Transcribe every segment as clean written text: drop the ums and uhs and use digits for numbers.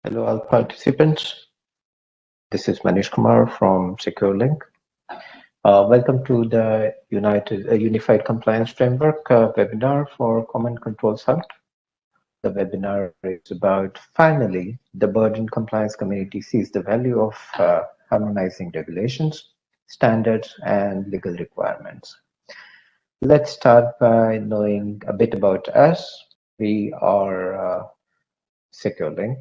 Hello, all participants. This is Manish Kumar from SecureLink. Welcome to the Unified Compliance Framework webinar for Common Controls Hub. The webinar is about finally the burden compliance community sees the value of harmonizing regulations, standards, and legal requirements. Let's start by knowing a bit about us. We are SecureLink.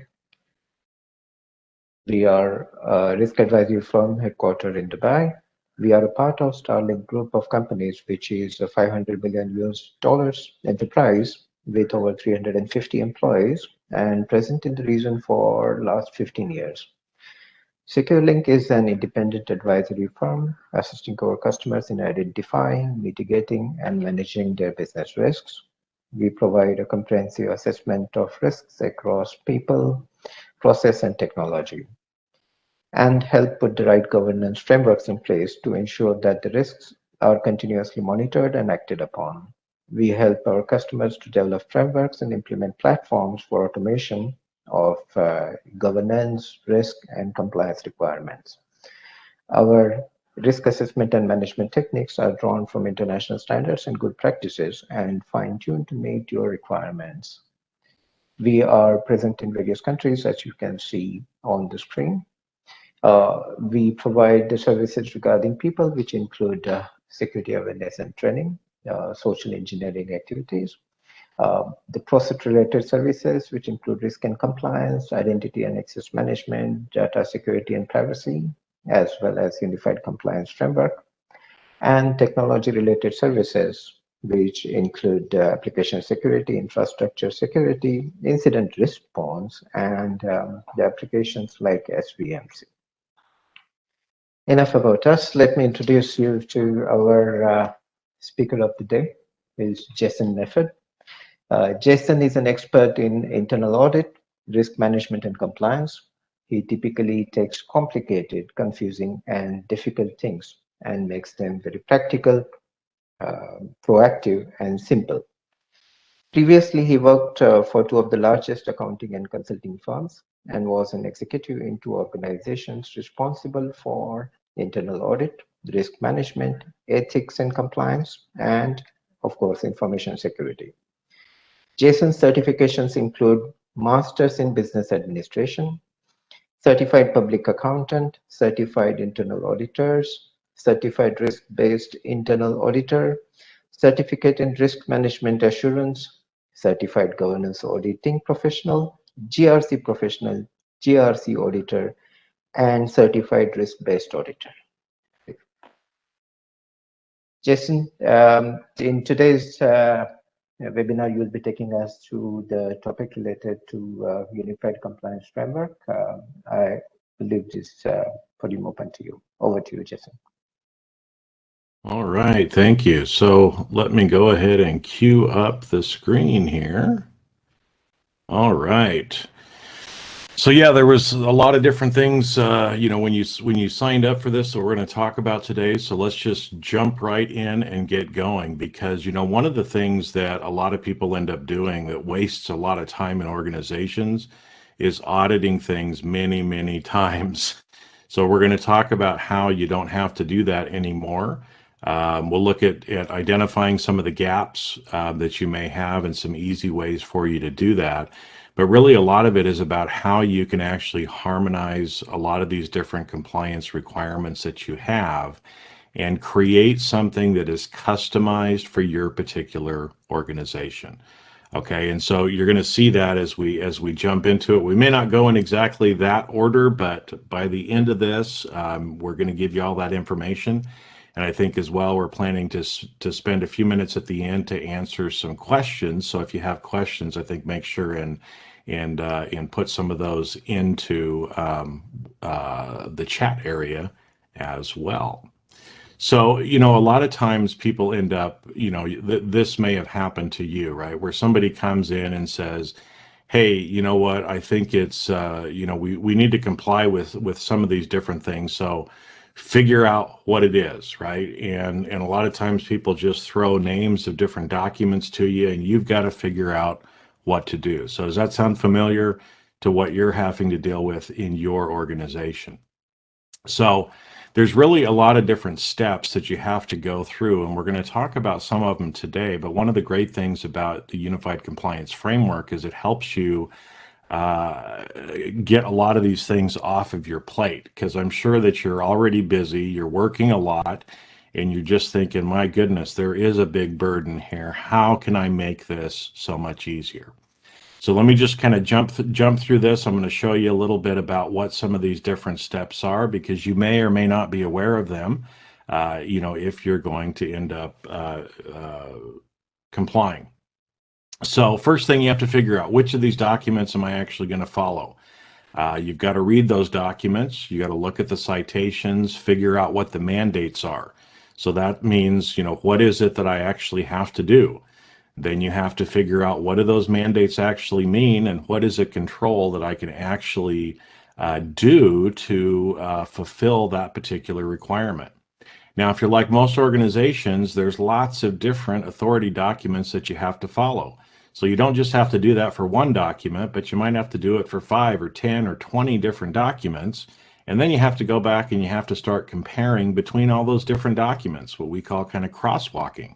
We are a risk advisory firm headquartered in Dubai. We are a part of Starlink group of companies, which is a 500 million US dollars enterprise with over 350 employees and present in the region for last 15 years. SecureLink is an independent advisory firm assisting our customers in identifying, mitigating, and managing their business risks. We provide a comprehensive assessment of risks across people, process, and technology, and help put the right governance frameworks in place to ensure that the risks are continuously monitored and acted upon. We help our customers to develop frameworks and implement platforms for automation of governance, risk, and compliance requirements. Our risk assessment and management techniques are drawn from international standards and good practices and fine-tuned to meet your requirements. We are present in various countries, as you can see on the screen. We provide the services regarding people, which include security awareness and training, social engineering activities, the process-related services, which include risk and compliance, identity and access management, data security and privacy, as well as unified compliance framework, and technology-related services, which include application security, infrastructure security, incident response, and the applications like SVMC. Enough about us. Let me introduce you to our speaker of the day, is Jason Nefford. Jason is an expert in internal audit, risk management, and compliance. He typically takes complicated, confusing, and difficult things and makes them very practical, proactive, and simple. Previously, he worked for two of the largest accounting and consulting firms and was an executive in two organizations responsible for internal audit, risk management, ethics and compliance, and of course, information security. Jason's certifications include Masters in Business Administration, Certified Public Accountant, Certified Internal Auditors, Certified Risk-Based Internal Auditor, Certificate in Risk Management Assurance, Certified Governance Auditing Professional, GRC Professional, GRC Auditor, and Certified Risk-Based Auditor. Jason, in today's webinar, you'll be taking us through the topic related to Unified Compliance Framework. I believe this podium open to you. Over to you, Jason. All right, thank you. So let me go ahead and queue up the screen here. All right. So yeah, there was a lot of different things, when you signed up for this that we're going to talk about today. So let's just jump right in and get going, because one of the things that a lot of people end up doing that wastes a lot of time in organizations is auditing things many, many times. So we're going to talk about how you don't have to do that anymore. We'll look at identifying some of the gaps that you may have and some easy ways for you to do that. But really, a lot of it is about how you can actually harmonize a lot of these different compliance requirements that you have and create something that is customized for your particular organization. Okay, and so you're going to see that as we jump into it. We may not go in exactly that order, but by the end of this, we're going to give you all that information. And I think as well, we're planning to spend a few minutes at the end to answer some questions. So if you have questions, I think make sure and put some of those into the chat area as well. So, a lot of times people end up, this may have happened to you, right? Where somebody comes in and says, hey, you know what, I think it's, we need to comply with some of these different things. So figure out what it is, right? And a lot of times people just throw names of different documents to you, and you've got to figure out what to do. So does that sound familiar? to what you're having to deal with in your organization. So there's really a lot of different steps that you have to go through, and we're going to talk about some of them today. But one of the great things about the Unified Compliance Framework is it helps you get a lot of these things off of your plate, because I'm sure that you're already busy, you're working a lot, and you're just thinking, my goodness, there is a big burden here. How can I make this so much easier? So let me just kind of jump through this. I'm going to show you a little bit about what some of these different steps are, because you may or may not be aware of them, if you're going to end up complying. So first thing, you have to figure out, which of these documents am I actually going to follow? You've got to read those documents. You got to look at the citations, figure out what the mandates are. So that means, what is it that I actually have to do? Then you have to figure out, what do those mandates actually mean, and what is a control that I can actually do to fulfill that particular requirement. Now, if you're like most organizations, there's lots of different authority documents that you have to follow. So you don't just have to do that for one document, but you might have to do it for 5 or 10 or 20 different documents. And then you have to go back and you have to start comparing between all those different documents, what we call kind of crosswalking.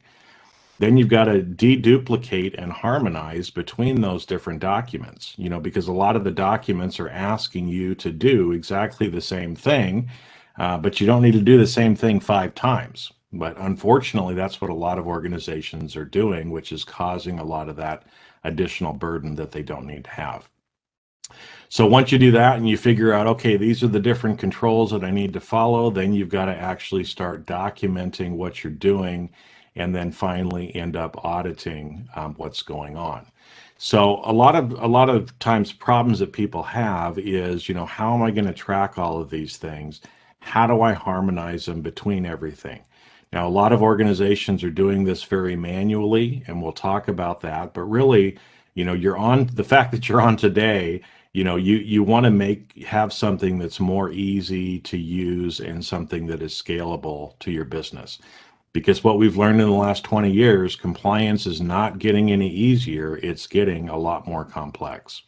Then you've got to deduplicate and harmonize between those different documents, because a lot of the documents are asking you to do exactly the same thing, but you don't need to do the same thing 5 times. But unfortunately, that's what a lot of organizations are doing, which is causing a lot of that additional burden that they don't need to have. So once you do that and you figure out, okay, these are the different controls that I need to follow, then you've got to actually start documenting what you're doing, and then finally end up auditing what's going on. So a lot of times problems that people have is, how am I going to track all of these things? How do I harmonize them between everything? Now, a lot of organizations are doing this very manually, and we'll talk about that. But really, you're on, the fact that you're on today, you want to have something that's more easy to use and something that is scalable to your business. Because what we've learned in the last 20 years, compliance is not getting any easier, it's getting a lot more complex.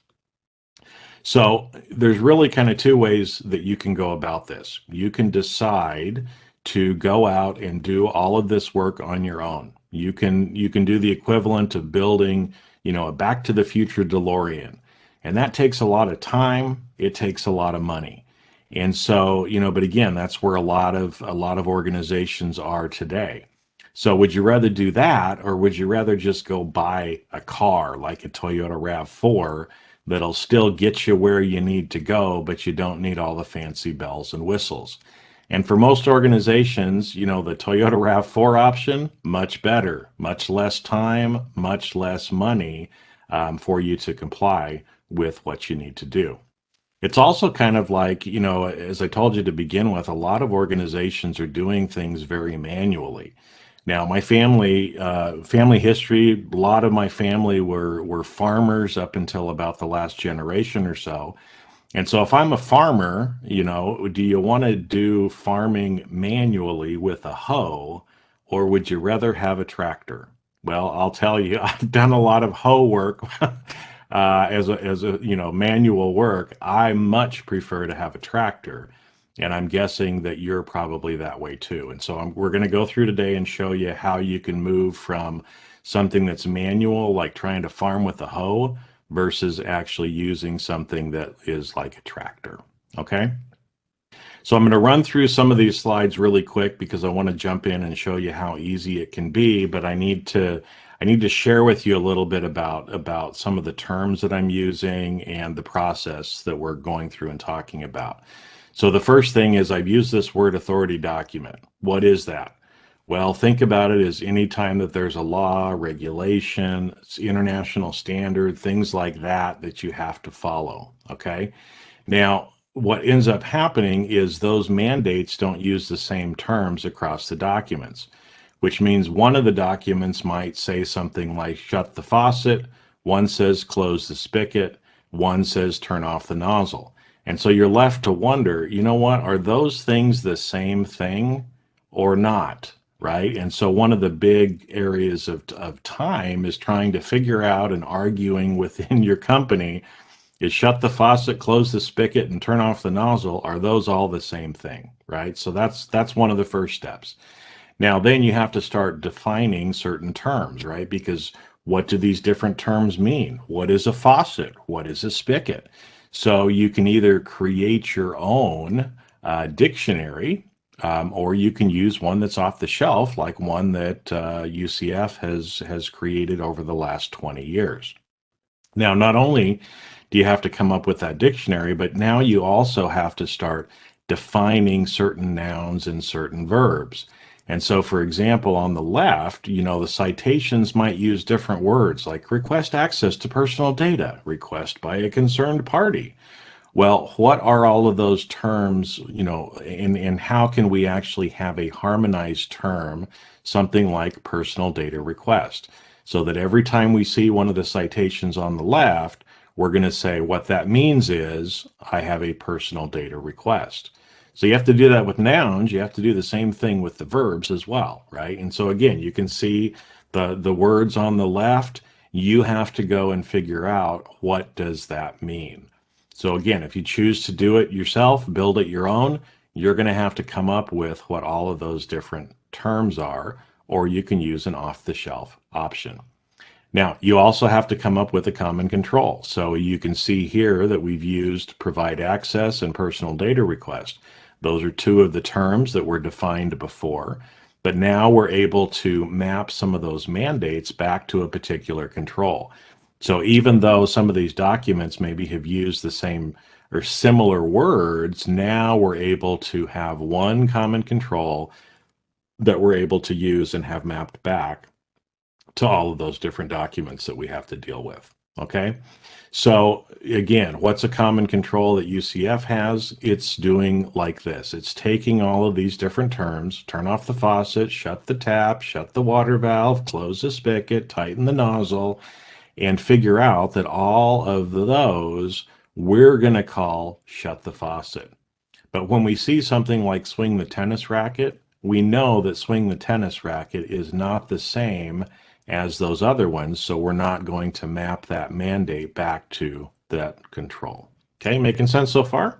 So there's really kind of 2 ways that you can go about this. You can decide to go out and do all of this work on your own. You can do the equivalent of building, a Back to the Future DeLorean. And that takes a lot of time, it takes a lot of money. And so, but again, that's where a lot of organizations are today. So would you rather do that, or would you rather just go buy a car like a Toyota RAV4 that'll still get you where you need to go, but you don't need all the fancy bells and whistles? And for most organizations, the Toyota RAV4 option, much better, much less time, much less money for you to comply with what you need to do. It's also kind of like, as I told you to begin with, a lot of organizations are doing things very manually. Now, my family history, a lot of my family were farmers up until about the last generation or so. And so if I'm a farmer, do you want to do farming manually with a hoe, or would you rather have a tractor? Well, I'll tell you, I've done a lot of hoe work. As a manual work. I much prefer to have a tractor, and I'm guessing that you're probably that way too. And so we're going to go through today and show you how you can move from something that's manual, like trying to farm with a hoe, versus actually using something that is like a tractor. Okay? So I'm going to run through some of these slides really quick because I want to jump in and show you how easy it can be, but I need to share with you a little bit about some of the terms that I'm using and the process that we're going through and talking about. So the first thing is, I've used this word authority document. What is that? Well, think about it as any time that there's a law, regulation, international standard, things like that you have to follow, okay? Now, what ends up happening is those mandates don't use the same terms across the documents, which means one of the documents might say something like shut the faucet, one says close the spigot, one says turn off the nozzle. And so you're left to wonder, what, are those things the same thing or not, right? And so one of the big areas of time is trying to figure out and arguing within your company Is shut the faucet, close the spigot, and turn off the nozzle, are those all the same thing, right? So that's one of the first steps. Now, then you have to start defining certain terms, right? Because what do these different terms mean? What is a faucet? What is a spigot? So you can either create your own dictionary, or you can use one that's off the shelf, like one that UCF has created over the last 20 years. Now, not only do you have to come up with that dictionary, but now you also have to start defining certain nouns and certain verbs. And so, for example, on the left, the citations might use different words like request access to personal data, request by a concerned party. Well, what are all of those terms, and how can we actually have a harmonized term, something like personal data request, so that every time we see one of the citations on the left, we're going to say what that means is I have a personal data request. So you have to do that with nouns. You have to do the same thing with the verbs as well, right? And so again, you can see the words on the left. You have to go and figure out what does that mean. So again, if you choose to do it yourself, build it your own, you're going to have to come up with what all of those different terms are, or you can use an off-the-shelf option. Now, you also have to come up with a common control. So you can see here that we've used provide access and personal data request. Those are two of the terms that were defined before, but now we're able to map some of those mandates back to a particular control. So even though some of these documents maybe have used the same or similar words, now we're able to have one common control that we're able to use and have mapped back to all of those different documents that we have to deal with. Okay, so again, what's a common control that UCF has? It's doing like this. It's taking all of these different terms, turn off the faucet, shut the tap, shut the water valve, close the spigot, tighten the nozzle, and figure out that all of those we're going to call shut the faucet. But when we see something like swing the tennis racket, we know that swing the tennis racket is not the same as those other ones, so we're not going to map that mandate back to that control. Okay, making sense so far?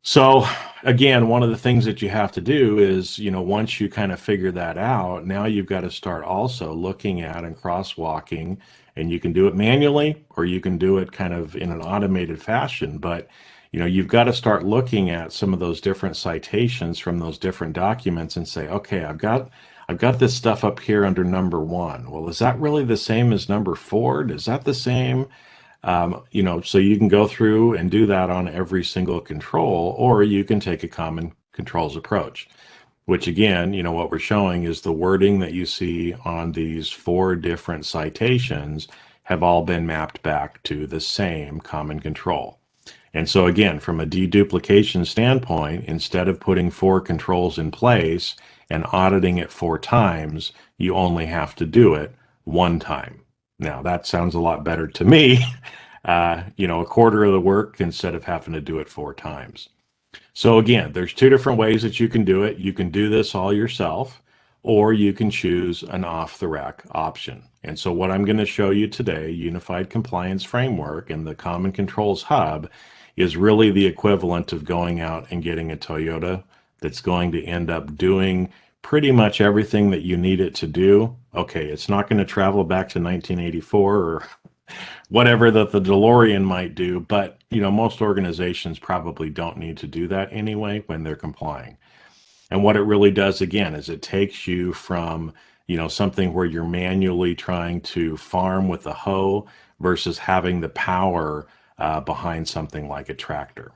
So again, one of the things that you have to do is, once you kind of figure that out, now you've got to start also looking at and crosswalking, and you can do it manually or you can do it kind of in an automated fashion, but you've got to start looking at some of those different citations from those different documents and say, okay, I've got this stuff up here under number 1. Well, is that really the same as number 4? Is that the same? So you can go through and do that on every single control, or you can take a common controls approach, which again, what we're showing is the wording that you see on these 4 different citations have all been mapped back to the same common control. And so again, from a deduplication standpoint, instead of putting 4 controls in place and auditing it 4 times, you only have to do it 1 time. Now, that sounds a lot better to me, a quarter of the work instead of having to do it 4 times. So again, there's 2 different ways that you can do it. You can do this all yourself, or you can choose an off-the-rack option. And so what I'm going to show you today, Unified Compliance Framework and the Common Controls Hub, is really the equivalent of going out and getting a Toyota that's going to end up doing pretty much everything that you need it to do. Okay, it's not going to travel back to 1984 or whatever that the DeLorean might do, but most organizations probably don't need to do that anyway when they're complying. And what it really does, again, is it takes you from something where you're manually trying to farm with a hoe versus having the power behind something like a tractor.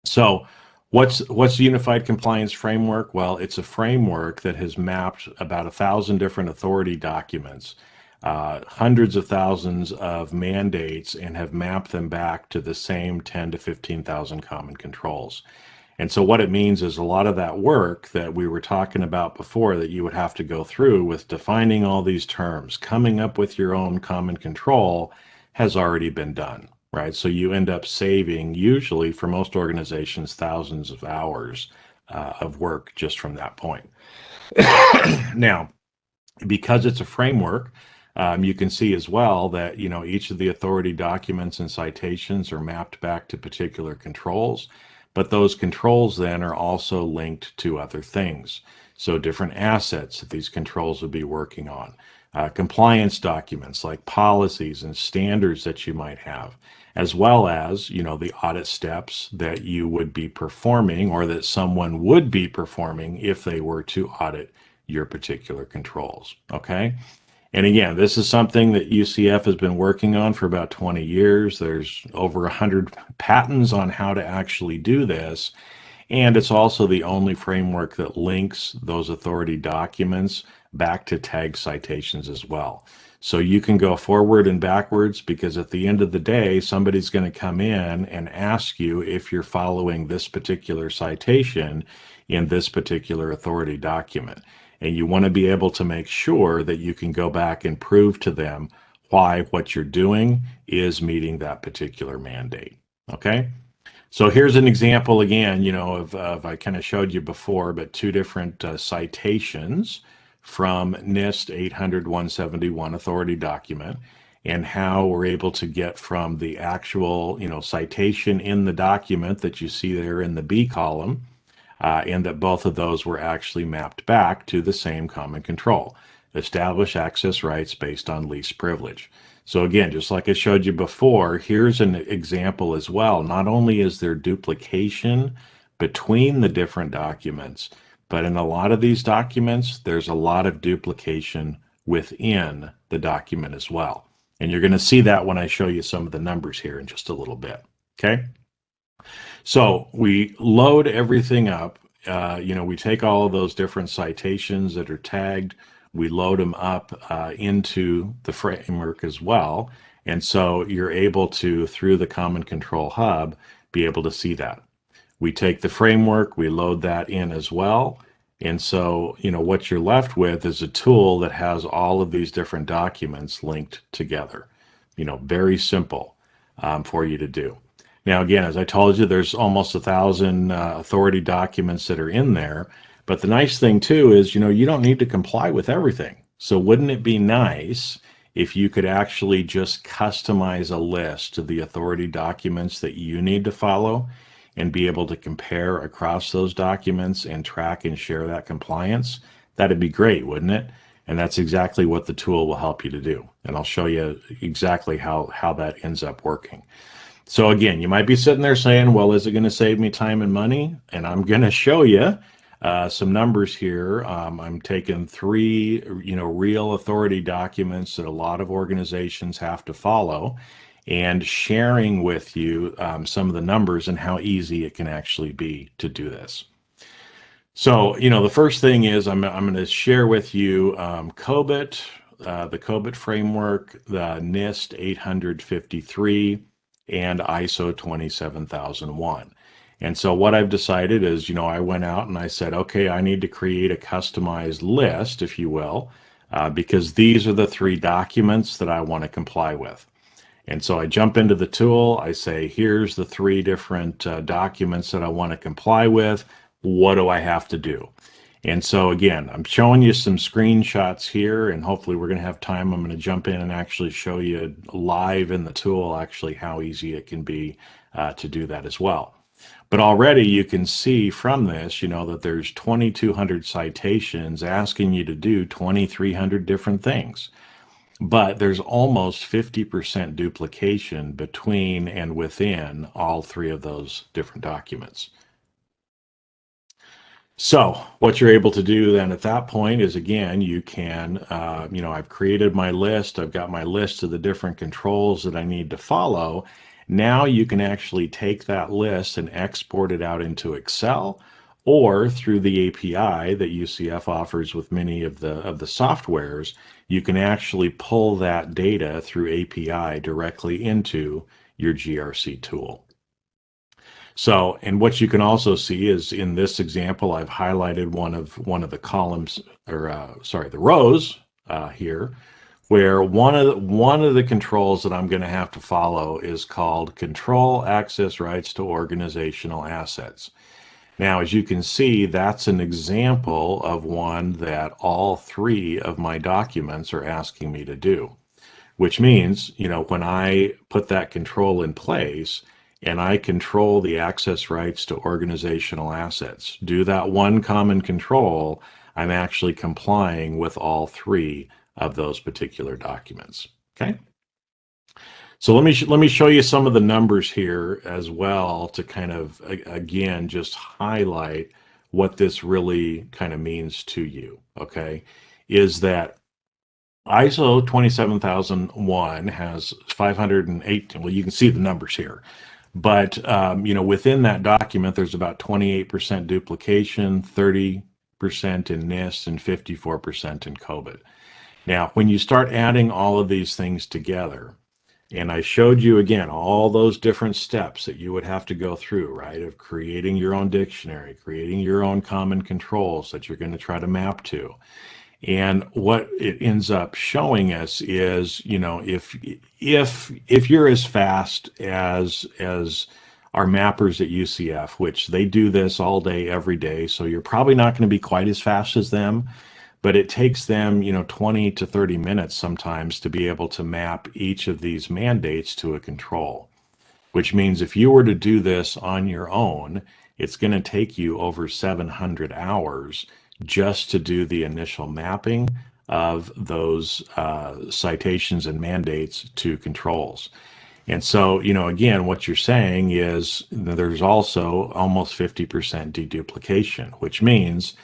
So what's the Unified Compliance Framework? Well, it's a framework that has mapped about 1,000 different authority documents, hundreds of thousands of mandates, and have mapped them back to the same 10 to 15,000 common controls. And so what it means is a lot of that work that we were talking about before that you would have to go through with defining all these terms, coming up with your own common control, has already been done, right? So you end up saving, usually for most organizations, thousands of hours of work just from that point. Now, because it's a framework, You can see as well that, each of the authority documents and citations are mapped back to particular controls, but those controls then are also linked to other things. So different assets that these controls would be working on, compliance documents like policies and standards that you might have, as well as, the audit steps that you would be performing or that someone would be performing if they were to audit your particular controls. Okay. And again, this is something that UCF has been working on for about 20 years. There's over 100 patents on how to actually do this. And it's also the only framework that links those authority documents back to tag citations as well. So you can go forward and backwards, because at the end of the day, somebody's going to come in and ask you if you're following this particular citation in this particular authority document. And you want to be able to make sure that you can go back and prove to them why what you're doing is meeting that particular mandate. Okay? So here's an example again, of I kind of showed you before, but two different citations from NIST 800-171 authority document, and how we're able to get from the actual, citation in the document that you see there in the B column, and that both of those were actually mapped back to the same common control: establish access rights based on least privilege. So again, just like I showed you before, here's an example as well. Not only is there duplication between the different documents, but in a lot of these documents, there's a lot of duplication within the document as well. And you're going to see that when I show you some of the numbers here in just a little bit. Okay. So we load everything up. We take all of those different citations that are tagged, we load them up into the framework as well. And so you're able to, through the Common Control Hub, be able to see that. We take the framework, we load that in as well. And so, what you're left with is a tool that has all of these different documents linked together. Very simple for you to do. Now, again, as I told you, there's almost 1,000 authority documents that are in there. But the nice thing, too, is, you don't need to comply with everything. So wouldn't it be nice if you could actually just customize a list of the authority documents that you need to follow and be able to compare across those documents and track and share that compliance? That'd be great, wouldn't it? And that's exactly what the tool will help you to do. And I'll show you exactly how that ends up working. So again, you might be sitting there saying, well, is it going to save me time and money? And I'm going to show you some numbers here. I'm taking 3, real authority documents that a lot of organizations have to follow, and sharing with you some of the numbers and how easy it can actually be to do this. So, the first thing is I'm going to share with you COBIT, the COBIT framework, the NIST 853, and ISO 27001. And so what I've decided is, I went out and I said, okay, I need to create a customized list, if you will, because these are the 3 documents that I want to comply with. And so I jump into the tool, I say, here's the 3 different documents that I want to comply with. What do I have to do? And so again, I'm showing you some screenshots here, and hopefully we're going to have time. I'm going to jump in and actually show you live in the tool actually how easy it can be to do that as well. But already you can see from this, that there's 2,200 citations asking you to do 2,300 different things. But there's almost 50% duplication between and within all 3 of those different documents. So what you're able to do then at that point is, again, you can, I've created my list. I've got my list of the different controls that I need to follow. Now you can actually take that list and export it out into Excel, or through the API that UCF offers with many of the softwares, you can actually pull that data through API directly into your GRC tool. So, and what you can also see is in this example, I've highlighted one of the columns, or the rows here, where one of the controls that I'm going to have to follow is called control access rights to organizational assets. Now, as you can see, that's an example of one that all three of my documents are asking me to do, which means, when I put that control in place and I control the access rights to organizational assets, do that one common control, I'm actually complying with all three of those particular documents. Okay. So let me show you some of the numbers here as well to kind of again just highlight what this really kind of means to you. Okay, is that ISO 27001 has 518. Well, you can see the numbers here, but within that document, there's about 28% duplication, 30% in NIST, and 54% in COVID. Now, when you start adding all of these things together, and I showed you again all those different steps that you would have to go through, right? Of creating your own dictionary, creating your own common controls that you're going to try to map to. And what it ends up showing us is, if you're as fast as our mappers at UCF, which they do this all day, every day, so you're probably not going to be quite as fast as them, but it takes them 20 to 30 minutes sometimes to be able to map each of these mandates to a control, which means if you were to do this on your own, it's going to take you over 700 hours just to do the initial mapping of those citations and mandates to controls. And so, again, what you're saying is there's also almost 50% deduplication, which means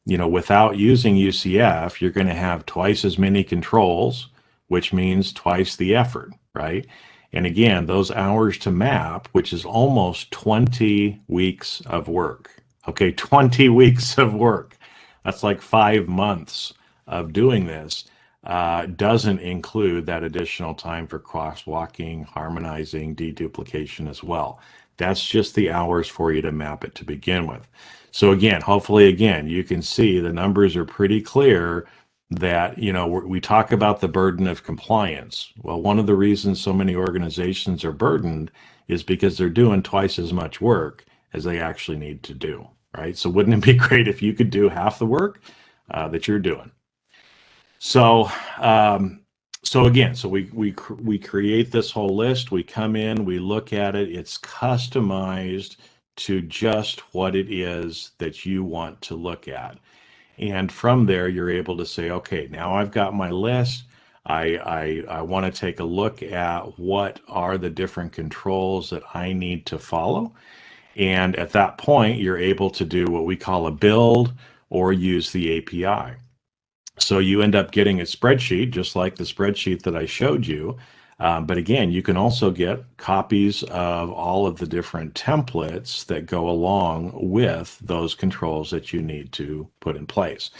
without using UCF, you're going to have twice as many controls, which means twice the effort, right? And again, those hours to map, which is almost 20 weeks of work. Okay, 20 weeks of work. That's like 5 months of doing this. Doesn't include that additional time for crosswalking, harmonizing, deduplication as well. That's just the hours for you to map it to begin with. So again, hopefully, again, you can see the numbers are pretty clear that, we talk about the burden of compliance. Well, one of the reasons so many organizations are burdened is because they're doing twice as much work as they actually need to do, right? So wouldn't it be great if you could do half the work that you're doing? So, again, we create this whole list. We come in, we look at it. It's customized to just what it is that you want to look at. And from there, you're able to say, okay, now I've got my list. I want to take a look at what are the different controls that I need to follow. And at that point, you're able to do what we call a build or use the API. So you end up getting a spreadsheet, just like the spreadsheet that I showed you. But again, you can also get copies of all of the different templates that go along with those controls that you need to put in place.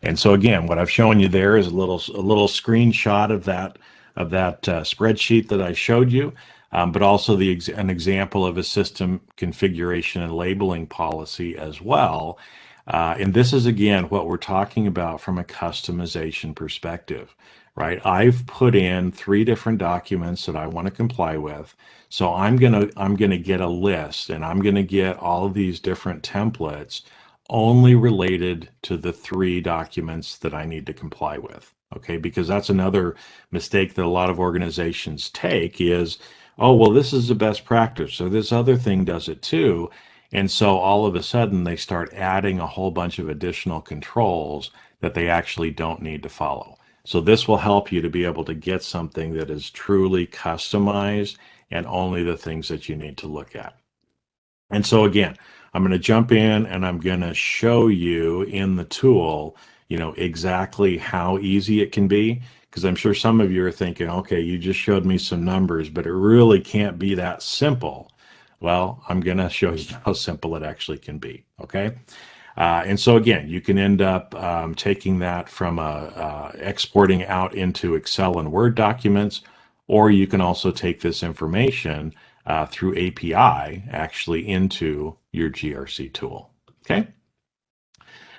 And so again, what I've shown you there is a little screenshot of that spreadsheet that I showed you, but also an example of a system configuration and labeling policy as well. And this is, again, what we're talking about from a customization perspective, right? I've put in 3 different documents that I want to comply with. So I'm gonna get a list, and I'm gonna get all of these different templates only related to the 3 documents that I need to comply with. Okay, because that's another mistake that a lot of organizations take is, oh, well, this is the best practice, so this other thing does it too. And so all of a sudden they start adding a whole bunch of additional controls that they actually don't need to follow. So this will help you to be able to get something that is truly customized and only the things that you need to look at. And so again, I'm going to jump in and I'm going to show you in the tool, exactly how easy it can be. Because I'm sure some of you are thinking, okay, you just showed me some numbers, but it really can't be that simple. Well, I'm going to show you how simple it actually can be, okay? And so again, you can end up taking that from exporting out into Excel and Word documents, or you can also take this information through API actually into your GRC tool, okay?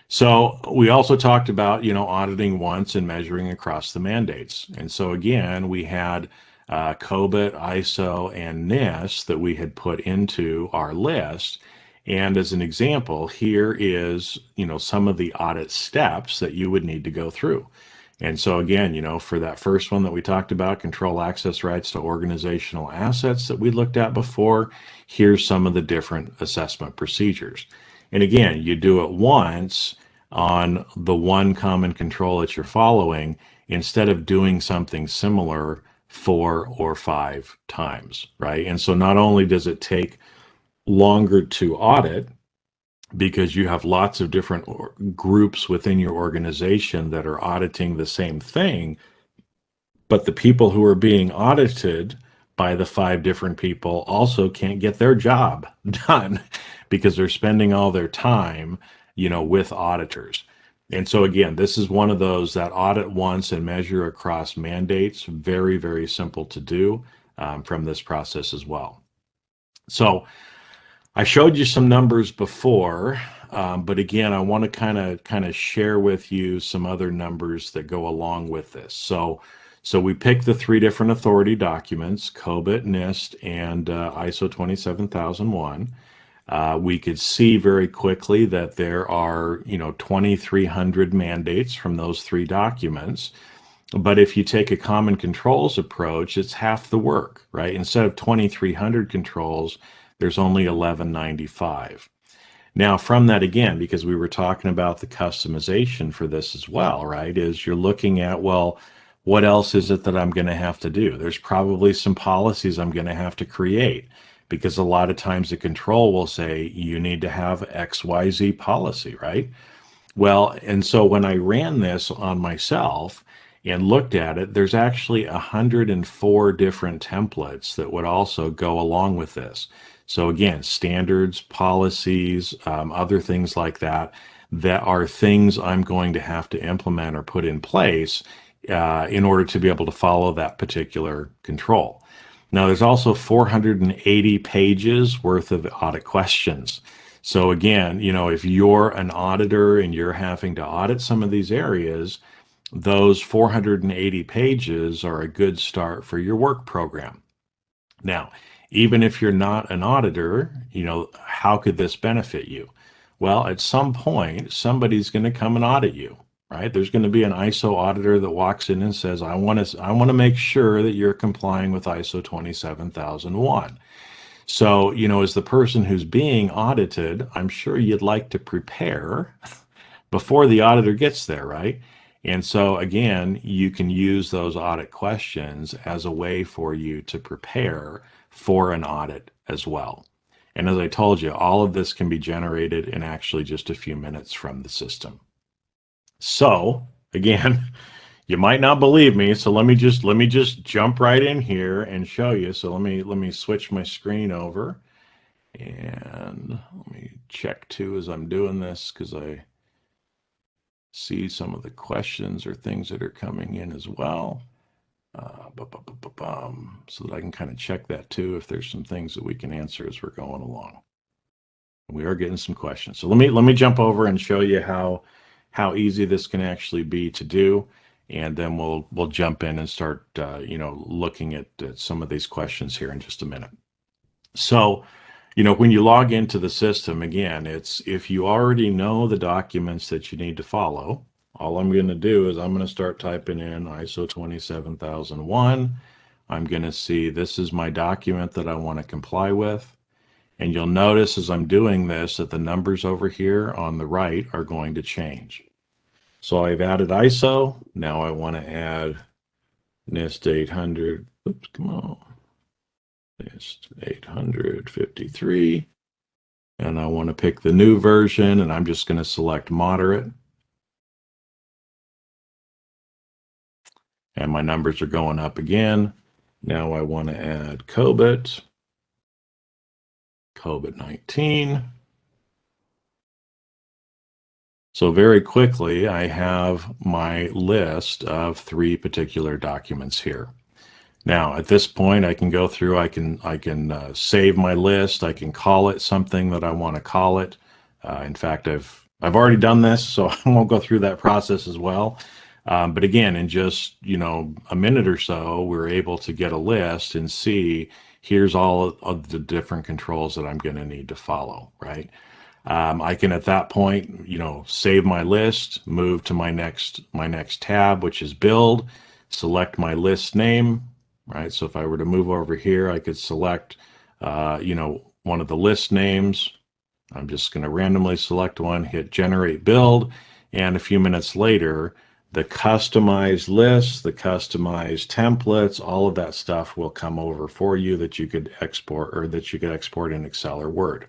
So we also talked about, auditing once and measuring across the mandates. And so again, we had COBIT, ISO, and NIST that we had put into our list. And as an example, here is, some of the audit steps that you would need to go through. And so again, for that first one that we talked about, control access rights to organizational assets that we looked at before, here's some of the different assessment procedures. And again, you do it once on the one common control that you're following instead of doing something similar 4 or 5 times, right? And so not only does it take longer to audit, because you have lots of different groups within your organization that are auditing the same thing, but the people who are being audited by the 5 different people also can't get their job done because they're spending all their time, with auditors. And so again, this is one of those that audit once and measure across mandates. Very, very simple to do from this process as well. So I showed you some numbers before, but again, I want to kind of share with you some other numbers that go along with this. So we picked the 3 different authority documents, COBIT, NIST, and ISO 27001. We could see very quickly that there are, 2,300 mandates from those 3 documents. But if you take a common controls approach, it's half the work, right? Instead of 2,300 controls, there's only 1195. Now, from that again, because we were talking about the customization for this as well, right, is you're looking at, well, what else is it that I'm going to have to do? There's probably some policies I'm going to have to create, because a lot of times the control will say you need to have XYZ policy, right? Well, and so when I ran this on myself and looked at it, there's actually 104 different templates that would also go along with this. So again, standards, policies, other things like that, that are things I'm going to have to implement or put in place in order to be able to follow that particular control. Now, there's also 480 pages worth of audit questions. So again, if you're an auditor and you're having to audit some of these areas, those 480 pages are a good start for your work program. Now, even if you're not an auditor, how could this benefit you? Well, at some point, somebody's going to come and audit you, right? There's going to be an ISO auditor that walks in and says, I want to make sure that you're complying with ISO 27001. So, as the person who's being audited, I'm sure you'd like to prepare before the auditor gets there, right? And so, again, you can use those audit questions as a way for you to prepare for an audit as well. And as I told you, all of this can be generated in actually just a few minutes from the system. So, again, you might not believe me, so let me just jump right in here and show you. So let me switch my screen over, and let me check too as I'm doing this, because I see some of the questions or things that are coming in as well. So that I can kind of check that too, if there's some things that we can answer as we're going along. We are getting some questions. So let me jump over and show you how easy this can actually be to do, and then we'll jump in and start looking at some of these questions here in just a minute. So, when you log into the system, again, it's if you already know the documents that you need to follow, all I'm going to do is I'm going to start typing in ISO 27001. I'm going to see this is my document that I want to comply with. And you'll notice as I'm doing this that the numbers over here on the right are going to change. So I've added ISO. Now I want to add NIST 800. Oops, come on. NIST 853. And I want to pick the new version, and I'm just going to select moderate. And my numbers are going up again. Now I want to add COVID 19. So very quickly, I have my list of 3 particular documents here. Now, at this point, I can go through, I can save my list. I can call it something that I want to call it. In fact, I've already done this, so I won't go through that process as well. But again, in just, a minute or so, we're able to get a list and see here's all of the different controls that I'm going to need to follow, right? I can at that point, save my list, move to my next tab, which is build, select my list name, right? So if I were to move over here, I could select, one of the list names. I'm just going to randomly select one, hit generate build, and a few minutes later, the customized lists, the customized templates, all of that stuff will come over for you that you could export, or that you could export in Excel or Word.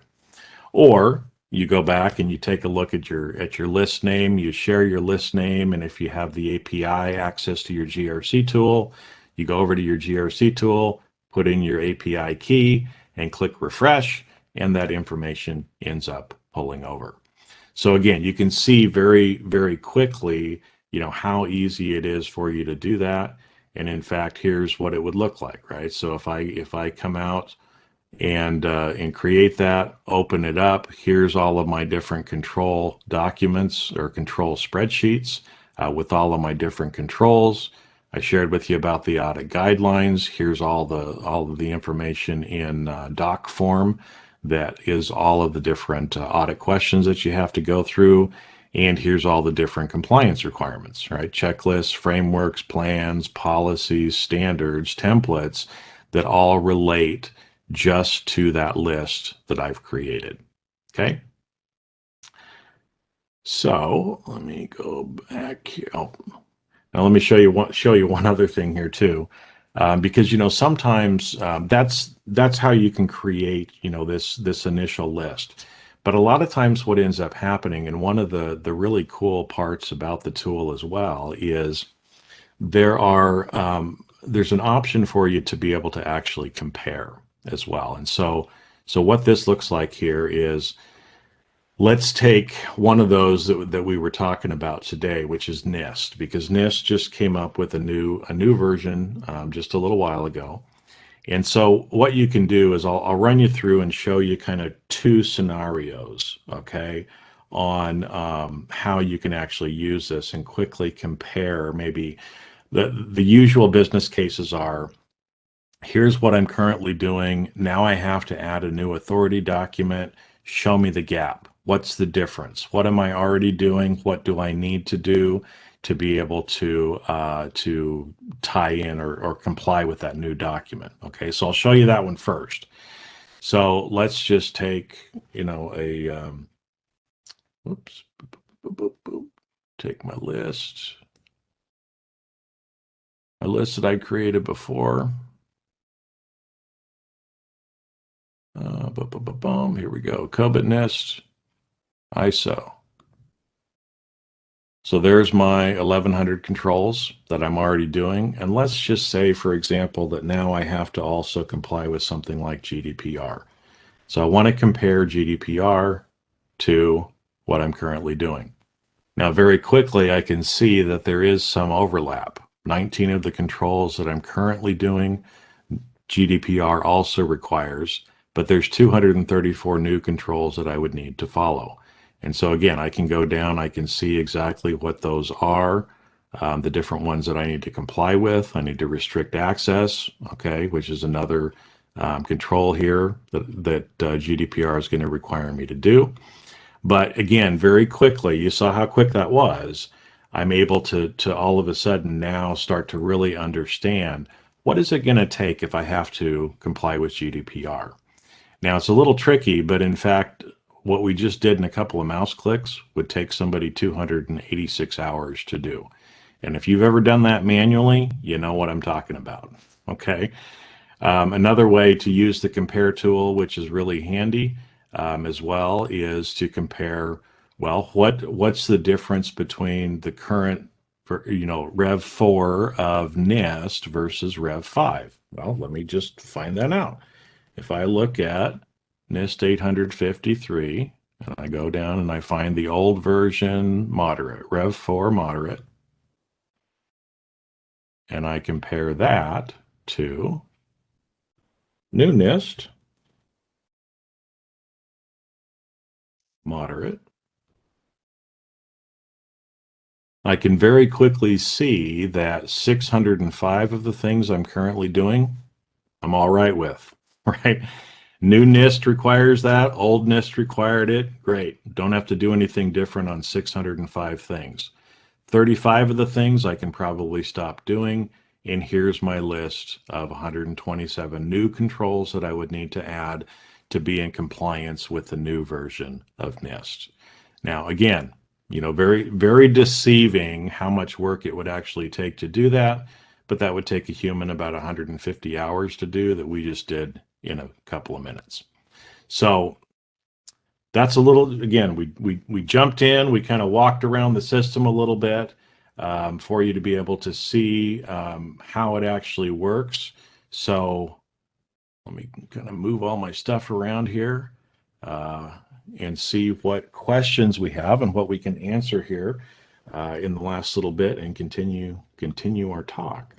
Or you go back and you take a look at your list name, you share your list name, and if you have the API access to your GRC tool, you go over to your GRC tool, put in your API key, and click refresh, and that information ends up pulling over. So again, you can see very, very quickly, how easy it is for you to do that. And in fact, here's what it would look like, right? So if I come out and create that, open it up, here's all of my different control documents or control spreadsheets with all of my different controls. I shared with you about the audit guidelines. Here's all of the information in doc form. That is all of the different audit questions that you have to go through. And here's all the different compliance requirements, right? Checklists, frameworks, plans, policies, standards, templates that all relate just to that list that I've created. Okay. So let me go back here. Oh, now let me show you one other thing here too, because sometimes that's how you can create this initial list. But a lot of times what ends up happening, and one of the really cool parts about the tool as well, is there's an option for you to be able to actually compare as well. And so what this looks like here is, let's take one of those that we were talking about today, which is NIST, because NIST just came up with a new version just a little while ago. And so what you can do is I'll run you through and show you kind of two scenarios, okay, on how you can actually use this and quickly compare. Maybe the usual business cases are, here's what I'm currently doing. Now I have to add a new authority document. Show me the gap. What's the difference? What am I already doing? What do I need to do to be able to tie in or comply with that new document? Okay, so I'll show you that one first. So let's just take, whoops, take my list that I created before. Here we go. COVID NIST ISO. So there's my 1100 controls that I'm already doing. And let's just say, for example, that now I have to also comply with something like GDPR. So I want to compare GDPR to what I'm currently doing. Now, very quickly, I can see that there is some overlap. 19 of the controls that I'm currently doing, GDPR also requires, but there's 234 new controls that I would need to follow. And so again, I can go down, I can see exactly what those are, the different ones that I need to comply with. I need to restrict access, okay, which is another control here that GDPR is going to require me to do. But again, very quickly, you saw how quick that was. I'm able to all of a sudden now start to really understand, what is it going to take if I have to comply with GDPR? Now, it's a little tricky, but in fact, what we just did in a couple of mouse clicks would take somebody 286 hours to do. And if you've ever done that manually, you know what I'm talking about, okay? Another way to use the compare tool, which is really handy as well, is to compare, well, what's the difference between the current, Rev 4 of NIST versus Rev 5? Well, let me just find that out. If I look at NIST 853, and I go down and I find the old version moderate, Rev 4 moderate, and I compare that to new NIST moderate, I can very quickly see that 605 of the things I'm currently doing, I'm all right with. right? New NIST requires that, old NIST required it, great. Don't have to do anything different on 605 things. 35 of the things I can probably stop doing, and here's my list of 127 new controls that I would need to add to be in compliance with the new version of NIST. Now, again, very, very deceiving how much work it would actually take to do that, but that would take a human about 150 hours to do that we just did in a couple of minutes. So that's a little, again, we jumped in, we kind of walked around the system a little bit for you to be able to see how it actually works. So let me kind of move all my stuff around here and see what questions we have and what we can answer here in the last little bit and continue our talk.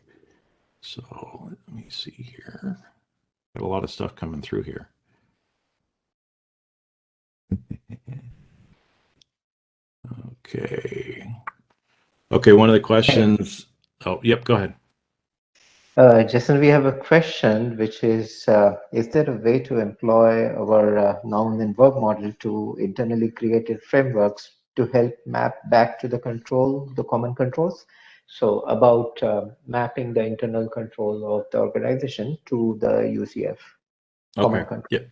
So let me see here. Got a lot of stuff coming through here. Okay, one of the questions. Oh, yep, go ahead. Jason, we have a question, which is there a way to employ our noun and verb model to internally created frameworks to help map back to the common controls? So about mapping the internal control of the organization to the UCF common control.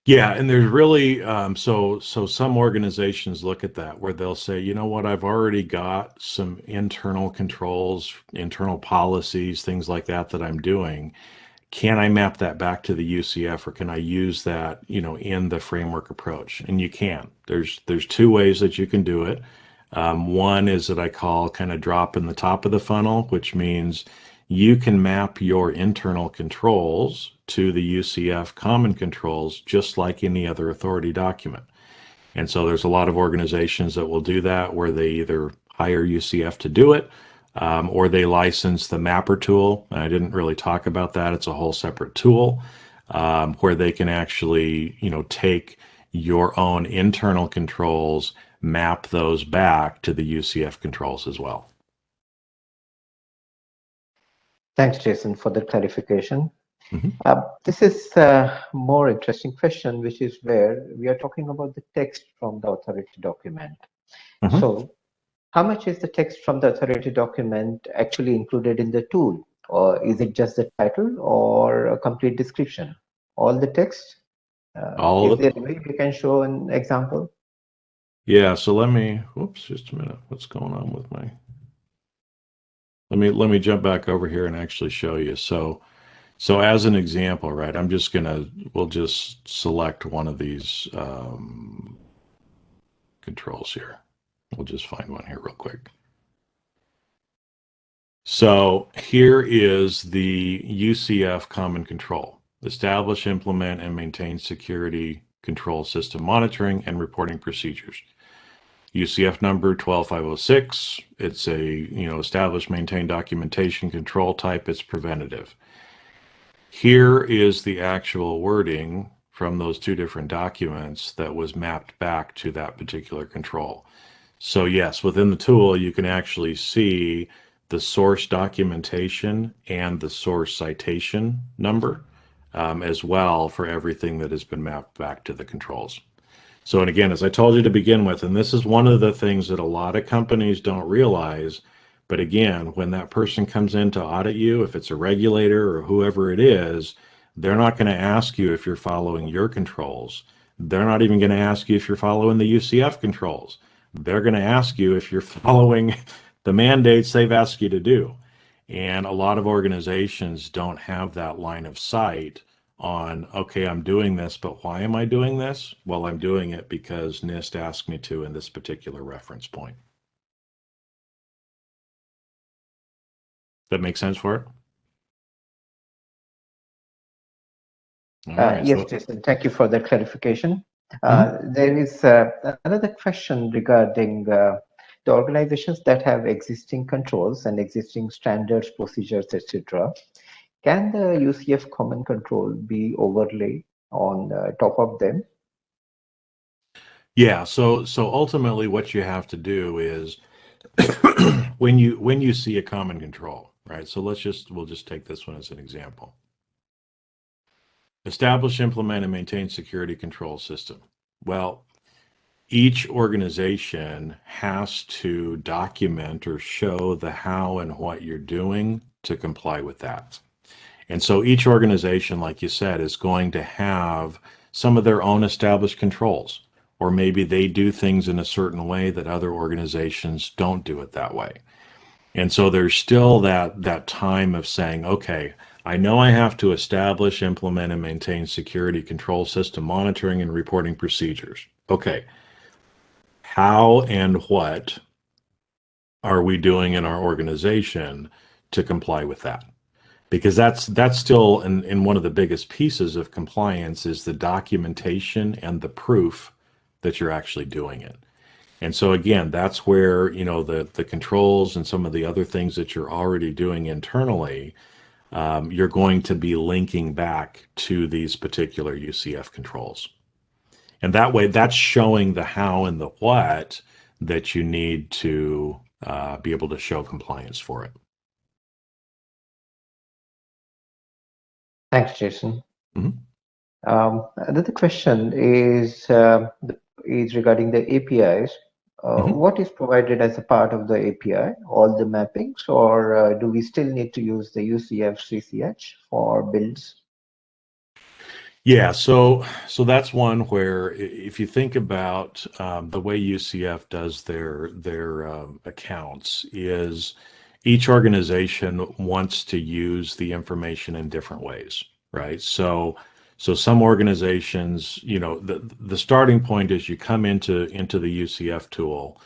Yeah, and there's really so some organizations look at that where they'll say, you know what, I've already got some internal controls, internal policies, things like that I'm doing. Can I map that back to the UCF, or can I use that, in the framework approach? And you can. There's two ways that you can do it. One is that I call kind of drop in the top of the funnel, which means you can map your internal controls to the UCF common controls just like any other authority document. And so there's a lot of organizations that will do that, where they either hire UCF to do it or they license the mapper tool. And I didn't really talk about that. It's a whole separate tool where they can actually, take your own internal controls, map those back to the UCF controls as well. Thanks, Jason, for the clarification. This is a more interesting question, which is where we are talking about the text from the authority document. So how much is the text from the authority document actually included in the tool? Or is it just the title or a complete description? All the text? Is there a way you can show an example? Yeah, so just a minute. What's going on with my... Let me jump back over here and actually show you. So as an example, right, we'll just select one of these controls here. We'll just find one here real quick. So here is the UCF common control: establish, implement, and maintain security control system monitoring and reporting procedures. UCF number 12506. It's a, establish, maintain documentation control type. It's preventative. Here is the actual wording from those two different documents that was mapped back to that particular control. So yes, within the tool, you can actually see the source documentation and the source citation number as well for everything that has been mapped back to the controls. So, and again, as I told you to begin with, and this is one of the things that a lot of companies don't realize, but again, when that person comes in to audit you, if it's a regulator or whoever it is, they're not going to ask you if you're following your controls. They're not even going to ask you if you're following the UCF controls. They're going to ask you if you're following the mandates they've asked you to do. And a lot of organizations don't have that line of sight on, okay, I'm doing this, but why am I doing this? Well, I'm doing it because NIST asked me to in this particular reference point. That make sense for it? Right, yes, Jason, thank you for that clarification. There is another question regarding the organizations that have existing controls and existing standards, procedures, etc. Can the UCF common control be overlaid on top of them? Yeah, so ultimately what you have to do is when you see a common control, right? So we'll just take this one as an example. establish, implement, and maintain security control system. Well, each organization has to document or show the how and what you're doing to comply with that. And so each organization, like you said, is going to have some of their own established controls, or maybe they do things in a certain way that other organizations don't do it that way. And so there's still that time of saying, okay, I know I have to establish, implement, and maintain security control system monitoring and reporting procedures. Okay, how and what are we doing in our organization to comply with that? Because that's still in one of the biggest pieces of compliance is the documentation and the proof that you're actually doing it. And so again, that's where, the controls and some of the other things that you're already doing internally, you're going to be linking back to these particular UCF controls. And that way, that's showing the how and the what that you need to be able to show compliance for it. Thanks, Jason. Mhm. Another question is regarding the APIs. Mhm. What is provided as a part of the API? All the mappings, or do we still need to use the UCF CCH for builds? Yeah, so that's one where if you think about the way UCF does their accounts is each organization wants to use the information in different ways, right? So some organizations, the starting point is you come into the UCF tool,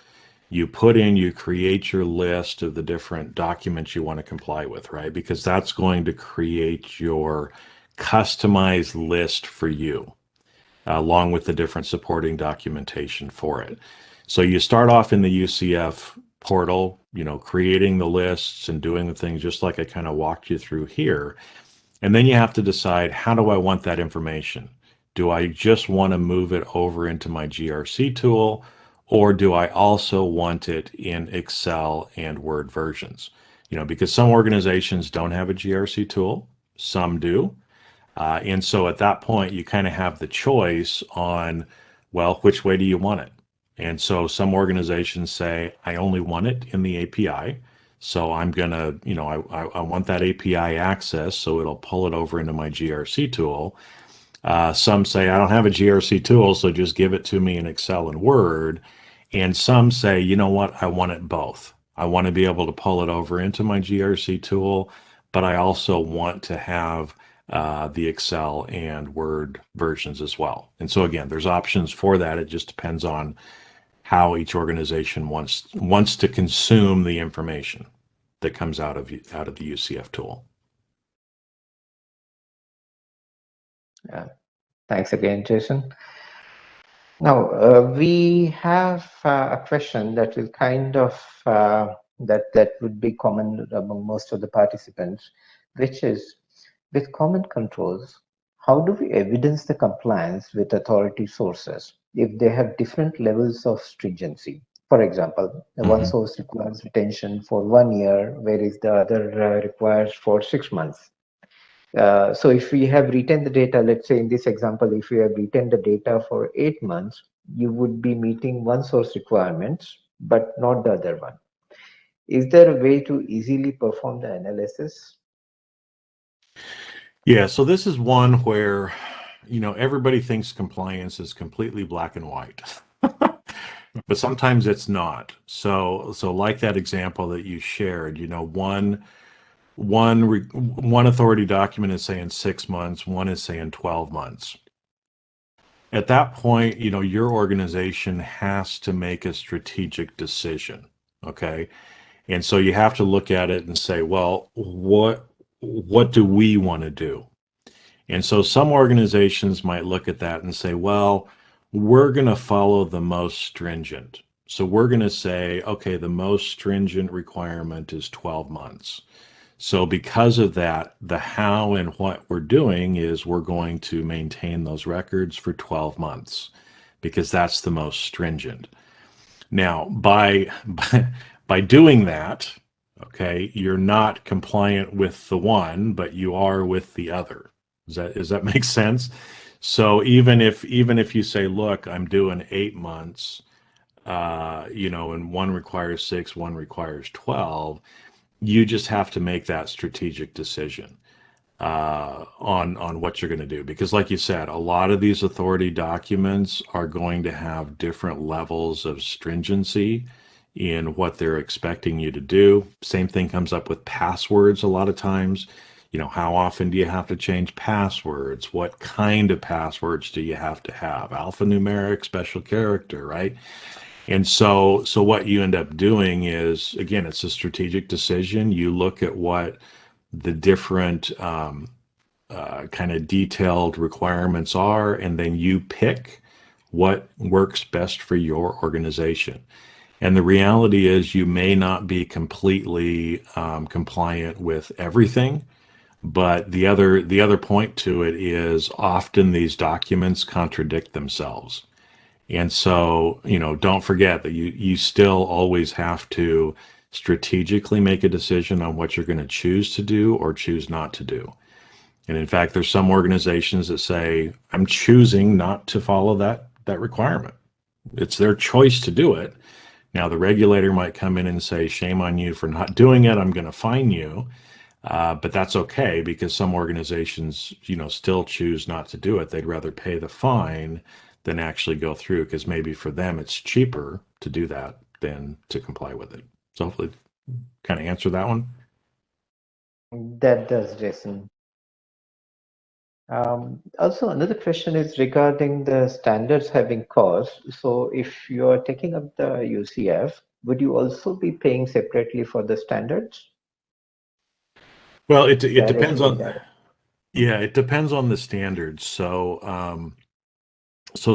you create your list of the different documents you want to comply with, right? Because that's going to create your customized list for you, along with the different supporting documentation for it. So you start off in the UCF portal, creating the lists and doing the things just like I kind of walked you through here. And then you have to decide, how do I want that information? Do I just want to move it over into my GRC tool, or do I also want it in Excel and Word versions? Because some organizations don't have a GRC tool, some do. And so at that point, you kind of have the choice on, well, which way do you want it? And so some organizations say, I only want it in the API. So I'm going to, I want that API access, so it'll pull it over into my GRC tool. Some say, I don't have a GRC tool, so just give it to me in Excel and Word. And some say, you know what, I want it both. I want to be able to pull it over into my GRC tool, but I also want to have the Excel and Word versions as well. And so again, there's options for that. It just depends on how each organization wants to consume the information that comes out of the UCF tool. Yeah. Thanks again, Jason. Now, we have a question that will kind of that would be common among most of the participants, which is, with common controls, how do we evidence the compliance with authority sources if they have different levels of stringency? For example, the one source requires retention for 1 year, whereas the other requires for 6 months. So if we have retained the data, let's say in this example, if we have retained the data for 8 months, you would be meeting one source requirements, but not the other one. Is there a way to easily perform the analysis? Yeah, so this is one where, everybody thinks compliance is completely black and white. But sometimes it's not. So like that example that you shared, one authority document is saying 6 months, one is saying 12 months. At that point, your organization has to make a strategic decision, okay? And so you have to look at it and say, well, what do we want to do? And so some organizations might look at that and say, well, we're going to follow the most stringent. So we're going to say, okay, the most stringent requirement is 12 months. So because of that, the how and what we're doing is we're going to maintain those records for 12 months because that's the most stringent. Now, by doing that, okay, you're not compliant with the one, but you are with the other. Does that make sense? So even if you say, look, I'm doing 8 months, and one requires 6, one requires 12, you just have to make that strategic decision on what you're going to do. Because, like you said, a lot of these authority documents are going to have different levels of stringency in what they're expecting you to do. Same thing comes up with passwords a lot of times. How often do you have to change passwords? What kind of passwords do you have to have? Alphanumeric, special character, right? And so what you end up doing is, again, it's a strategic decision. You look at what the different kind of detailed requirements are, and then you pick what works best for your organization. And the reality is, you may not be completely compliant with everything, but the other point to it is often these documents contradict themselves. And so, don't forget that you still always have to strategically make a decision on what you're going to choose to do or choose not to do. And in fact, there's some organizations that say, I'm choosing not to follow that requirement. It's their choice to do it. Now, the regulator might come in and say, shame on you for not doing it. I'm going to fine you. But that's okay, because some organizations, still choose not to do it. They'd rather pay the fine than actually go through, because maybe for them it's cheaper to do that than to comply with it. So hopefully kind of answer that one. That does, Jason. Also, another question is regarding the standards having cost. So if you are taking up the UCF, would you also be paying separately for the standards? Well, it depends Directly or on, indirect? yeah, it depends on the standards. So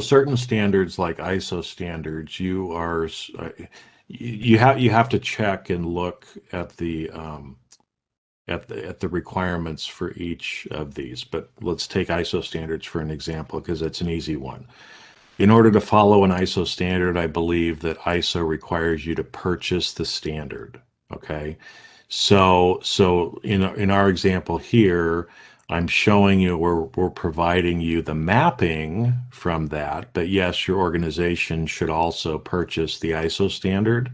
certain standards like ISO standards, you have to check and look at the requirements for each of these. But let's take ISO standards for an example, because it's an easy one. In order to follow an ISO standard, I believe that ISO requires you to purchase the standard. Okay. So in our example here, I'm showing you, we're providing you the mapping from that. But yes, your organization should also purchase the ISO standard,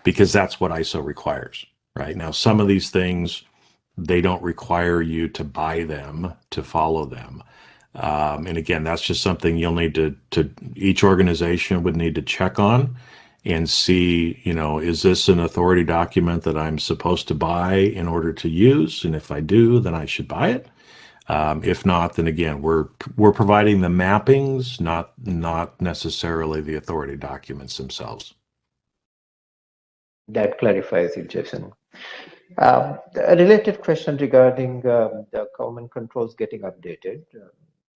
because that's what ISO requires. Right now, some of these things, they don't require you to buy them to follow them. And again, that's just something you'll need to each organization would need to check on and see, is this an authority document that I'm supposed to buy in order to use? And if I do, then I should buy it. If not, then again, we're providing the mappings, not necessarily the authority documents themselves. That clarifies it, Jason. A related question regarding the common controls getting updated.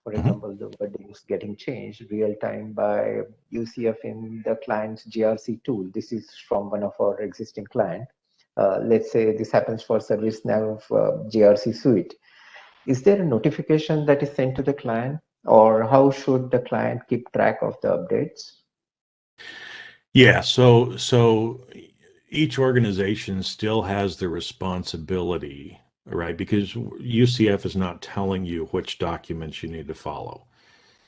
For Mhm. example, the wording is getting changed real time by UCF in the client's GRC tool. This is from one of our existing client. Let's say this happens for ServiceNow GRC suite. Is there a notification that is sent to the client, or how should the client keep track of the updates? Yeah, so each organization still has the responsibility, right? Because UCF is not telling you which documents you need to follow.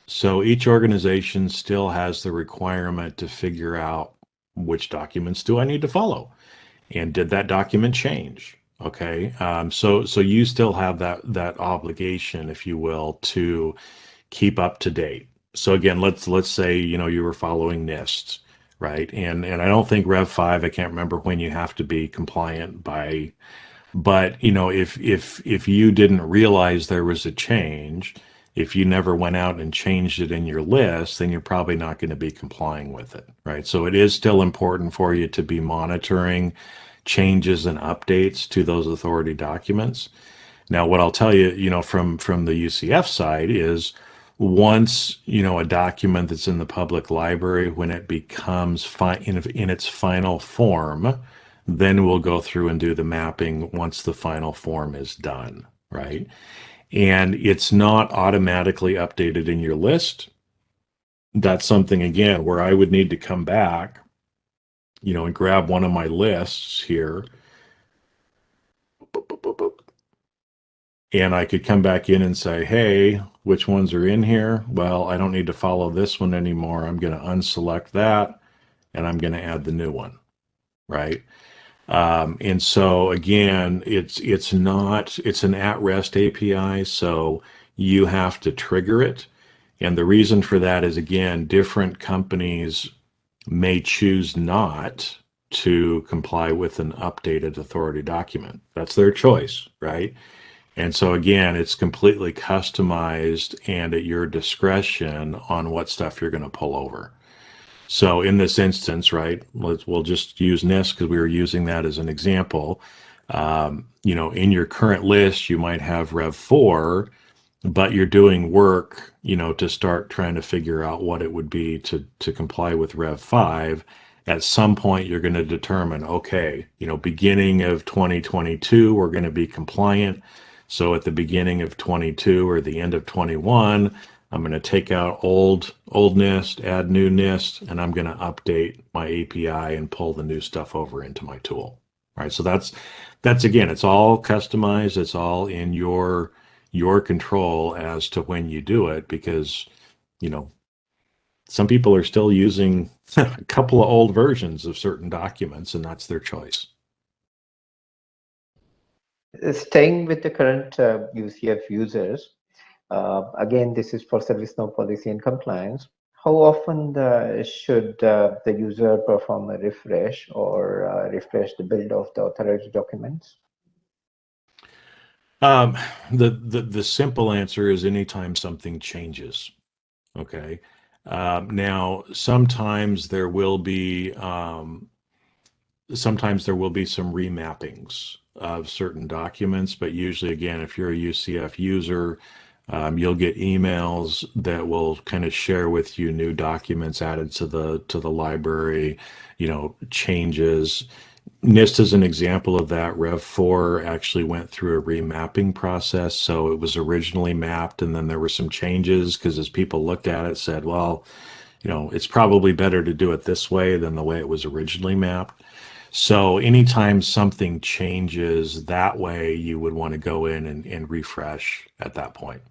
So each organization still has the requirement to figure out, which documents do I need to follow, and did that document change? Okay, so you still have that obligation, if you will, to keep up to date. So again, let's say you were following NIST, right? And I don't think Rev 5, I can't remember when you have to be compliant by, but if you didn't realize there was a change, if you never went out and changed it in your list, then you're probably not going to be complying with it, right? So it is still important for you to be monitoring changes and updates to those authority documents. Now, what I'll tell you, from the UCF side is, once, a document that's in the public library, when it becomes in its final form, then we'll go through and do the mapping once the final form is done, right? And it's not automatically updated in your list. That's something, again, where I would need to come back, and grab one of my lists here. And I could come back in and say, hey, which ones are in here? Well, I don't need to follow this one anymore. I'm going to unselect that and I'm going to add the new one, right? And so again, it's not it's an at-rest API, so you have to trigger it. And the reason for that is again, different companies may choose not to comply with an updated authority document. That's their choice, right? And so again, it's completely customized and at your discretion on what stuff you're going to pull over. So in this instance, right, we'll just use NIST because we were using that as an example. In your current list, you might have Rev 4, but you're doing work, to start trying to figure out what it would be to comply with Rev 5. At some point, you're going to determine, okay, beginning of 2022, we're going to be compliant. So at the beginning of 22 or the end of 21, I'm going to take out old NIST, add new NIST, and I'm going to update my API and pull the new stuff over into my tool. All right. So that's again, it's all customized. It's all in your control as to when you do it, because some people are still using a couple of old versions of certain documents, and that's their choice. Staying with the current UCF users, again, this is for ServiceNow policy and compliance. How often should the user perform a refresh or refresh the build of the authorized documents? The simple answer is anytime something changes. Okay. Now, sometimes there will be some remappings of certain documents, but usually, again, if you're a UCF user, you'll get emails that will kind of share with you new documents added to the library, changes. NIST is an example of that. Rev 4 actually went through a remapping process. So it was originally mapped, and then there were some changes because as people looked at it, said, well, it's probably better to do it this way than the way it was originally mapped. So anytime something changes that way, you would want to go in and refresh at that point.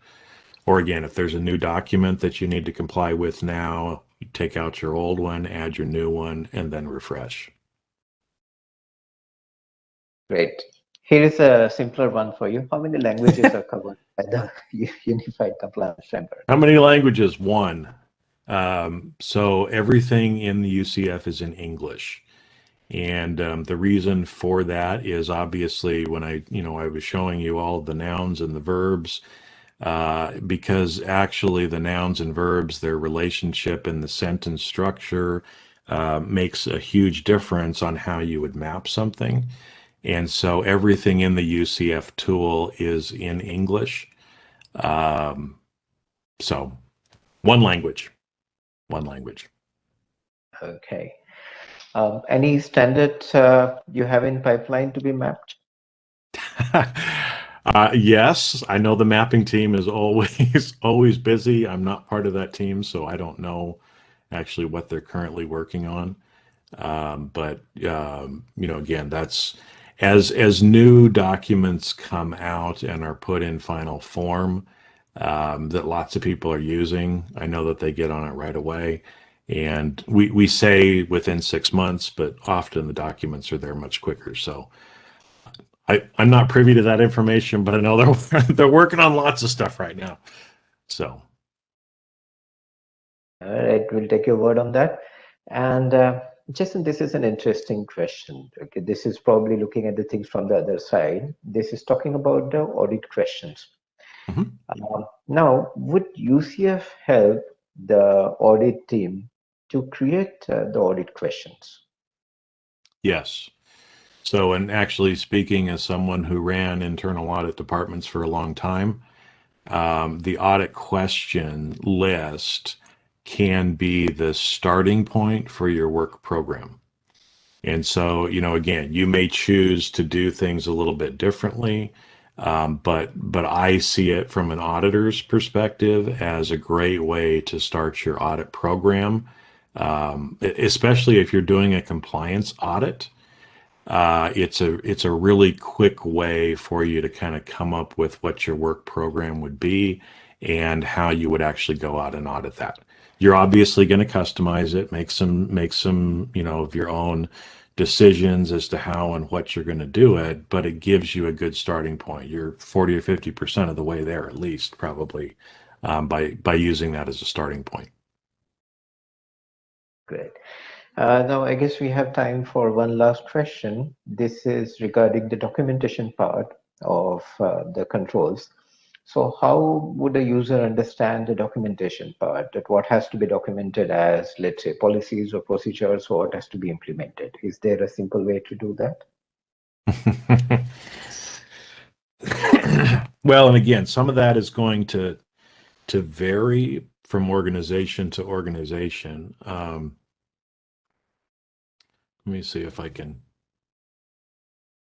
Or again, if there's a new document that you need to comply with now, you take out your old one, add your new one, and then refresh. Great. Here is a simpler one for you. How many languages are covered by the Unified Compliance Framework? How many languages? One. So everything in the UCF is in English. And the reason for that is obviously when I was showing you all the nouns and the verbs, because actually the nouns and verbs, their relationship in the sentence structure makes a huge difference on how you would map something. And so everything in the UCF tool is in English. So one language. Okay. Any standard you have in pipeline to be mapped? Yes, I know the mapping team is always busy. I'm not part of that team, so I don't know actually what they're currently working on. But again, that's as new documents come out and are put in final form that lots of people are using. I know that they get on it right away. And we say within 6 months, but often the documents are there much quicker. So I'm not privy to that information, but I know they're working on lots of stuff right now. So. All right, we'll take your word on that. And Jason, this is an interesting question. Okay, this is probably looking at the things from the other side. This is talking about the audit questions. Mm-hmm. Now, would UCF help the audit team to create the audit questions? Yes. So, and actually speaking as someone who ran internal audit departments for a long time, the audit question list can be the starting point for your work program. And so, again, you may choose to do things a little bit differently, but I see it from an auditor's perspective as a great way to start your audit program, especially if you're doing a compliance audit. it's a really quick way for you to kind of come up with what your work program would be and how you would actually go out and audit that. You're obviously going to customize it, make some, of your own decisions as to how and what you're going to do it, but it gives you a good starting point. You're 40 or 50% of the way there, at least, probably, by using that as a starting point. Great. Now, I guess we have time for one last question. This is regarding the documentation part of the controls. So how would a user understand the documentation part, that what has to be documented as, let's say, policies or procedures, or what has to be implemented? Is there a simple way to do that? Well, and again, some of that is going to vary from organization to organization. Let me see if I can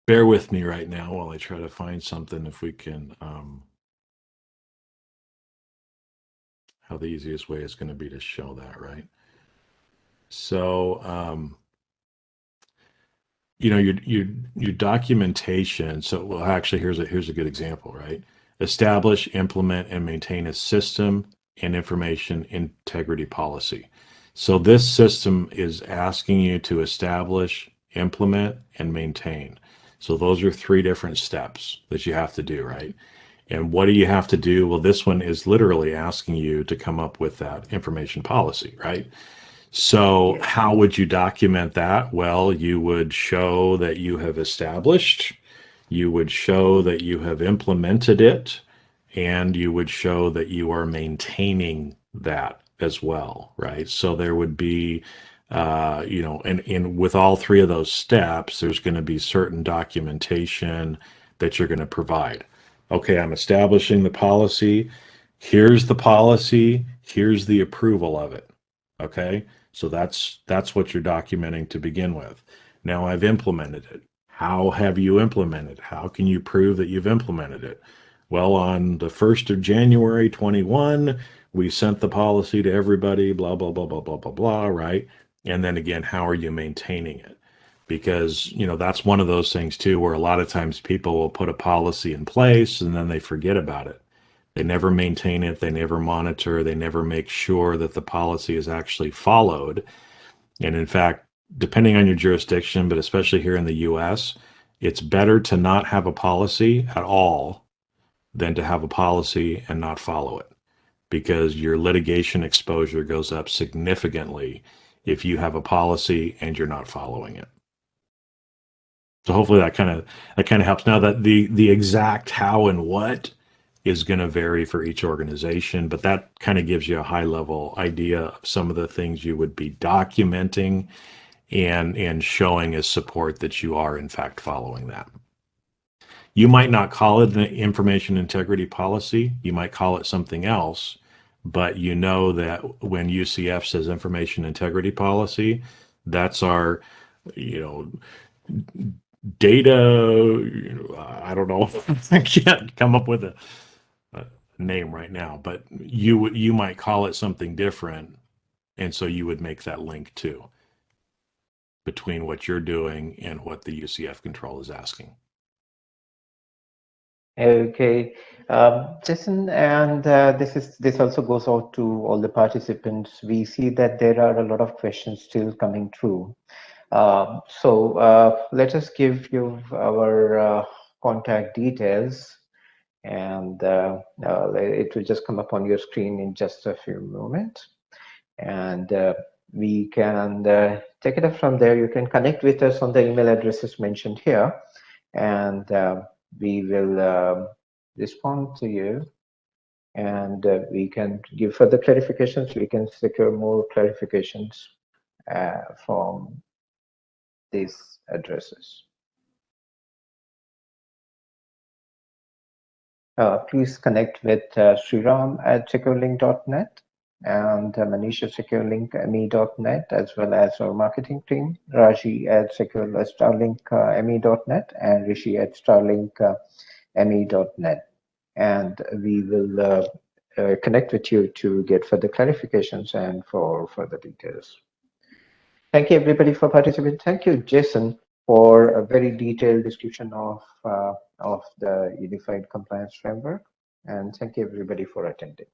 bear with me right now while I try to find something. If we can, how the easiest way is going to be to show that, right? So, your documentation. So, well, actually, here's a good example, right? Establish, implement, and maintain a system and information integrity policy. So this system is asking you to establish, implement, and maintain. So those are 3 different steps that you have to do, right? And what do you have to do? Well, this one is literally asking you to come up with that information policy, right? So how would you document that? Well, you would show that you have established, you would show that you have implemented it, and you would show that you are maintaining that as well, right? So there would be, and with all 3 of those steps, there's going to be certain documentation that you're going to provide. Okay, I'm establishing the policy. Here's the policy. Here's the approval of it. Okay, so that's what you're documenting to begin with. Now I've implemented it. How have you implemented? How can you prove that you've implemented it? Well, on the 1st of January 21, we sent the policy to everybody, blah, blah, blah, blah, blah, blah, blah, right? And then again, how are you maintaining it? Because, that's one of those things too, where a lot of times people will put a policy in place and then they forget about it. They never maintain it, they never monitor, they never make sure that the policy is actually followed. And in fact, depending on your jurisdiction, but especially here in the US, it's better to not have a policy at all than to have a policy and not follow it, because your litigation exposure goes up significantly if you have a policy and you're not following it. So hopefully that kind of helps. Now that the exact how and what is going to vary for each organization, but that kind of gives you a high level idea of some of the things you would be documenting and showing as support that you are in fact following that. You might not call it the information integrity policy. You might call it something else, but you know that when UCF says information integrity policy, that's our, data. I don't know. I can't come up with a name right now, but you might call it something different, and so you would make that link too between what you're doing and what the UCF control is asking. Okay, Jason, and this also goes out to all the participants. We see that there are a lot of questions still coming through. So let us give you our contact details, and it will just come up on your screen in just a few moments. And we can take it up from there. You can connect with us on the email addresses mentioned here, and we will respond to you, and we can give further clarifications. We can secure more clarifications from these addresses. Please connect with Sriram at SecureLink.net and Manish at SecureLinkME.net, as well as our marketing team, Raji at StarlinkME.net and Rishi at StarlinkME.net. And we will connect with you to get further clarifications and for further details. Thank you, everybody, for participating. Thank you, Jason. for a very detailed description of the Unified Compliance Framework. And thank you everybody for attending.